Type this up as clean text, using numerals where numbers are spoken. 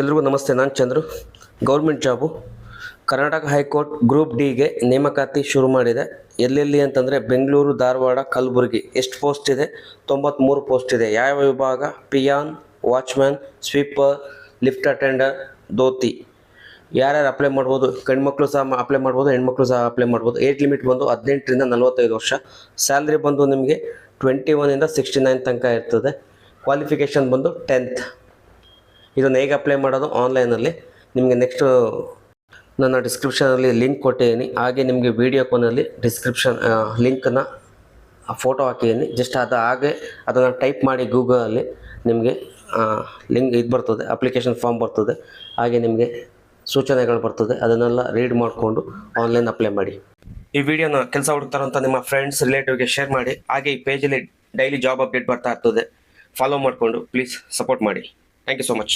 ಎಲ್ರಿಗೂ ನಮಸ್ತೆ. ನಾನು Chandru. Government job Karnataka high court group ಡಿಗೆ ನೇಮಕಾತಿ ಶುರು ಮಾಡಿದೆ. ಎಲ್ಲೆಲ್ಲಿ ಅಂತಂದರೆ ಬೆಂಗಳೂರು, ಧಾರವಾಡ, ಕಲಬುರಗಿ. ಎಷ್ಟು ಪೋಸ್ಟ್ ಇದೆ? 93 ಪೋಸ್ಟ್ ಇದೆ. ಯಾವ ವಿಭಾಗ? Peon, watchman, sweeper, lift attender, ದೋತಿ. ಯಾರ್ಯಾರು ಅಪ್ಲೈ ಮಾಡ್ಬೋದು? ಗಂಡ್ಮಕ್ಳು ಸಹ ಅಪ್ಲೈ ಮಾಡ್ಬೋದು, ಹೆಣ್ಮಕ್ಳು ಸಹ ಅಪ್ಲೈ ಮಾಡ್ಬೋದು. ಏಜ್ ಲಿಮಿಟ್ ಬಂದು 18ರಿಂದ 45 ವರ್ಷ. ಸ್ಯಾಲ್ರಿ ಬಂದು ನಿಮಗೆ 21ಇಂದ 69 ತನಕ ಇರ್ತದೆ. ಕ್ವಾಲಿಫಿಕೇಷನ್ ಬಂದು 10th. ಇದನ್ನು ಹೇಗೆ ಅಪ್ಲೈ ಮಾಡೋದು? ಆನ್ಲೈನಲ್ಲಿ. ನಿಮಗೆ ನೆಕ್ಸ್ಟು ನನ್ನ ಡಿಸ್ಕ್ರಿಪ್ಷನಲ್ಲಿ ಲಿಂಕ್ ಕೊಟ್ಟಿದ್ದೀನಿ. ಹಾಗೆ ನಿಮಗೆ ವೀಡಿಯೋ ಕೊನೆಯಲ್ಲಿ ಡಿಸ್ಕ್ರಿಪ್ಷನ್ ಲಿಂಕನ್ನು ಫೋಟೋ ಹಾಕಿದ್ದೀನಿ. ಜಸ್ಟ್ ಹಾಗೆ ಅದನ್ನು ಟೈಪ್ ಮಾಡಿ ಗೂಗಲಲ್ಲಿ ನಿಮಗೆ ಲಿಂಕ್ ಇದು ಬರ್ತದೆ, ಅಪ್ಲಿಕೇಶನ್ ಫಾರ್ಮ್ ಬರ್ತದೆ. ಹಾಗೆ ನಿಮಗೆ ಸೂಚನೆಗಳು ಬರ್ತದೆ. ಅದನ್ನೆಲ್ಲ ರೀಡ್ ಮಾಡಿಕೊಂಡು ಆನ್ಲೈನ್ ಅಪ್ಲೈ ಮಾಡಿ. ಈ ವಿಡಿಯೋನ ಕೆಲಸ ಹುಡುಕ್ತಾರಂತ ನಿಮ್ಮ ಫ್ರೆಂಡ್ಸ್, ರಿಲೇಟಿವ್ಗೆ ಶೇರ್ ಮಾಡಿ. ಹಾಗೆ ಈ ಪೇಜಲ್ಲಿ ಡೈಲಿ ಜಾಬ್ ಅಪ್ಡೇಟ್ ಬರ್ತಾ ಇರ್ತದೆ. ಫಾಲೋ ಮಾಡಿಕೊಂಡು ಪ್ಲೀಸ್ ಸಪೋರ್ಟ್ ಮಾಡಿ. Thank you so much.